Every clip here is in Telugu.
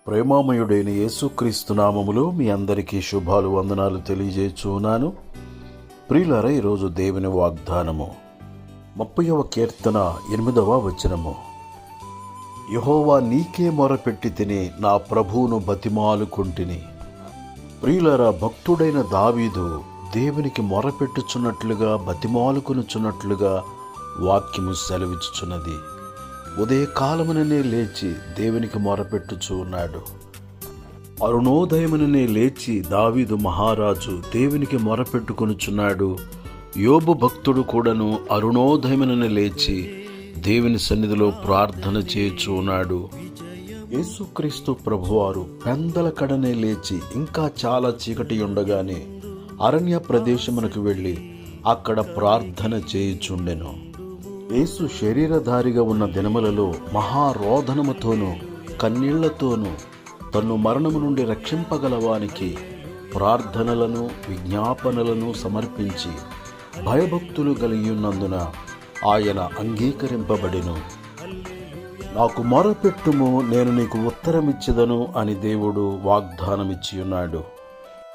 ప్రేమామయుడైన యేసుక్రీస్తు నామములో మీ అందరికీ శుభాలు వందనాలు తెలియజేస్తున్నాను. ప్రియులారా, ఈరోజు దేవుని వాగ్దానము 30వ కీర్తన 8వ వచనము. యెహోవా నీకే మొరపెట్టి తిని నా ప్రభువును బతిమాలుకొంటిని. ప్రియులారా, భక్తుడైన దావీదు దేవునికి మొరపెట్టుచున్నట్లుగా బతిమాలుకొనుచున్నట్లుగా వాక్యము సెలవిచ్చుచున్నది. ఉదయకాలముననే లేచి దేవునికి మొరపెట్టుచూ ఉన్నాడు. అరుణోదయముననే లేచి దావీదు మహారాజు దేవునికి మొరపెట్టుకొనుచున్నాడు. యోబు భక్తుడు కూడాను అరుణోదయముననే లేచి దేవుని సన్నిధిలో ప్రార్థన చేయుచూ ఉన్నాడు. యేసుక్రీస్తు ప్రభువారు పెందల కడనే లేచి ఇంకా చాలా చీకటి ఉండగానే అరణ్య ప్రదేశమునకు వెళ్ళి అక్కడ ప్రార్థన చేయుచుండెను. యేసు శరీరధారిగా ఉన్న దినములలో మహారోదనముతోనూ కన్నీళ్లతోనూ తన్ను మరణము నుండి రక్షింపగలవానికి ప్రార్థనలను విజ్ఞాపనలను సమర్పించి భయభక్తులు కలిగియున్నందున ఆయన అంగీకరింపబడెను. నాకు మొరపెట్టుము, నేను నీకు ఉత్తరమిచ్చెదను అని దేవుడు వాగ్దానమిచ్చియున్నాడు.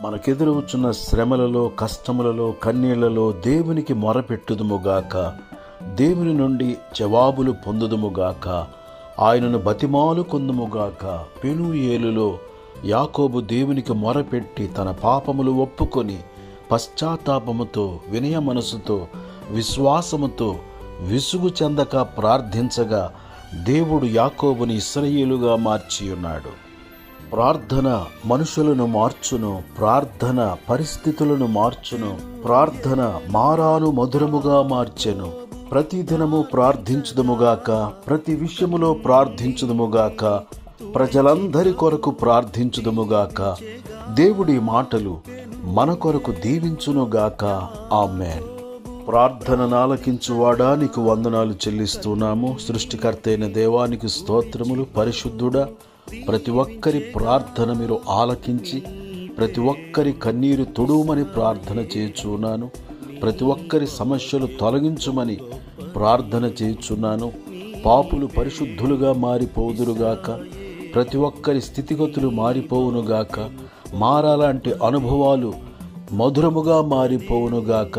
మనకెదురవుచున్న శ్రమలలో, కష్టములలో, కన్నీళ్లలో దేవునికి మొరపెట్టుదుముగాక, దేవుని నుండి జవాబులు పొందుదుముగాక, ఆయనను బతిమాలుకొందుముగాక. పెనూయేలులో యాకోబు దేవునికి మొరపెట్టి తన పాపములు ఒప్పుకొని పశ్చాత్తాపముతో, వినయ మనసుతో, విశ్వాసముతో, విసుగు చెందక ప్రార్థించగా దేవుడు యాకోబుని ఇశ్రాయేలుగా మార్చియున్నాడు. ప్రార్థన మనుషులను మార్చును, ప్రార్థన పరిస్థితులను మార్చును, ప్రార్థన మారాను మధురముగా మార్చెను. ప్రతి దినము ప్రార్థించుదుముగాక, ప్రతి విషయములో ప్రార్థించుదుముగాక, ప్రజలందరి కొరకు ప్రార్థించుదుముగాక. దేవుడి మాటలు మన కొరకు దీవించునుగాక. ఆమేన్. ప్రార్థనను ఆలకించువాడా, నీకు వందనాలు చెల్లిస్తున్నాము. సృష్టికర్త అయిన దేవానికి స్తోత్రములు. పరిశుద్ధుడా, ప్రతి ఒక్కరి ప్రార్థన మీరు ఆలకించి ప్రతి ఒక్కరి కన్నీరు తుడుమని ప్రార్థన చేయుచున్నాను. ప్రతి ఒక్కరి సమస్యలు తొలగించుమని ప్రార్థన చేయుచున్నాను. పాపులు పరిశుద్ధులుగా మారిపోదురుగాక, ప్రతి ఒక్కరి స్థితిగతులు మారిపోవునుగాక, మారాలంటే అనుభవాలు మధురముగా మారిపోవునుగాక.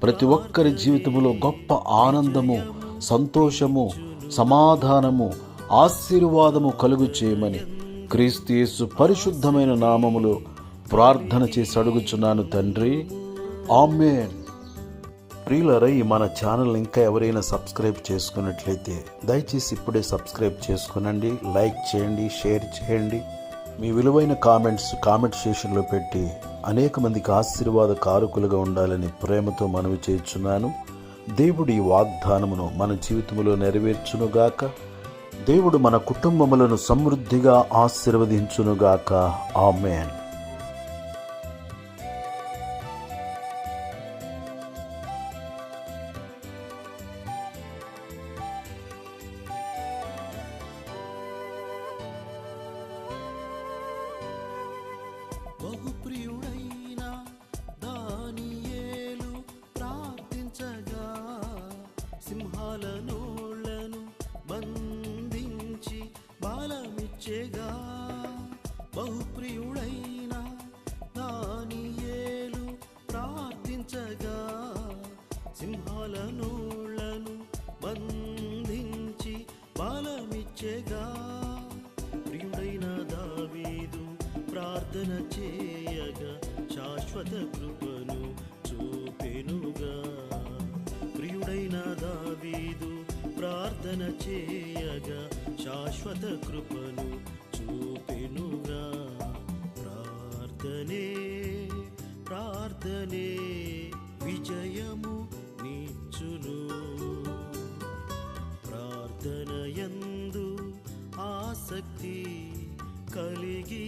ప్రతి ఒక్కరి జీవితంలో గొప్ప ఆనందము, సంతోషము, సమాధానము, ఆశీర్వాదము కలుగు చేయమని క్రీస్తు యేసు పరిశుద్ధమైన నామములో ప్రార్థన చేసి అడుగుచున్నాను తండ్రి. ఆమేన్. ప్రియులారా, మన ఛానల్ ఇంకా ఎవరైనా సబ్స్క్రైబ్ చేసుకున్నట్లయితే దయచేసి ఇప్పుడే సబ్స్క్రైబ్ చేసుకునండి. లైక్ చేయండి, షేర్ చేయండి. మీ విలువైన కామెంట్ సెక్షన్లో పెట్టి అనేక మందికి ఆశీర్వాద కారకులుగా ఉండాలని ప్రేమతో మనవి చేయుచున్నాను. దేవుడి వాగ్దానమును మన జీవితంలో నెరవేర్చునుగాక. దేవుడు మన కుటుంబములను సమృద్ధిగా ఆశీర్వదించునుగాక. ఆమేన్. బహుప్రియుడైన దానియేలు ప్రార్థించగా సింహాల నోళ్లను బంధించి బలమిచ్చెగా. బహుప్రియుడైన దానియేలు ప్రార్థించగా సింహాల నోళ్లను బంధించి బలమిచ్చెగా. ప్రియుడైన దావీదు ప్రార్థన చేయగా శాశ్వత కృపను చూపెనుగా. ప్రియుడైన దావీదు ప్రార్థన చేయగా శాశ్వత కృపను చూపెనుగా. ప్రార్థనే ప్రార్థనే విజయము నిచ్చును. ప్రార్థనయందు ఆసక్తి కలిగియుండుము.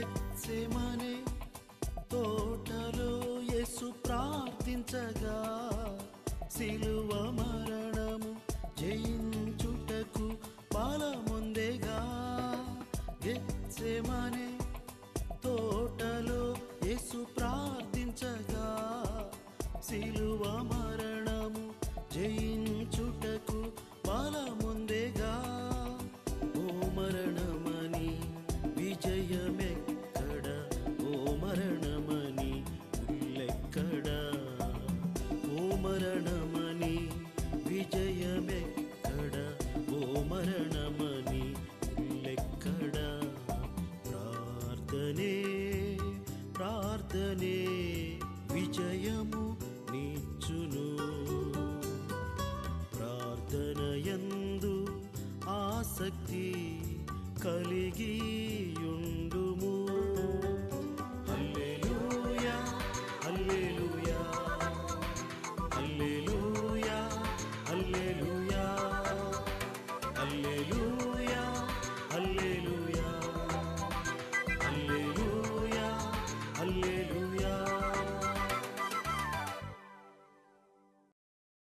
గెత్సెమనే తోటలో యేసు ప్రార్థించగా సిలువ మరణము జయించుటకు బలముందేగా. గెత్సెమనే తోటలో యేసు ప్రార్థించగా సిలువ మరణము జయించుటకు బలముందేగా. ఓ మరణమని విజయమెక్కడ, ఓ మరణమని ఉల్లెక్కడ, ఓ మరణమని విజయమెక్కడ, ఓ మరణమని ఉల్లెక్కడ. ప్రార్థనే ప్రార్థనే విజయము నీచును. ప్రార్థనయందు ఆసక్తి కలిగి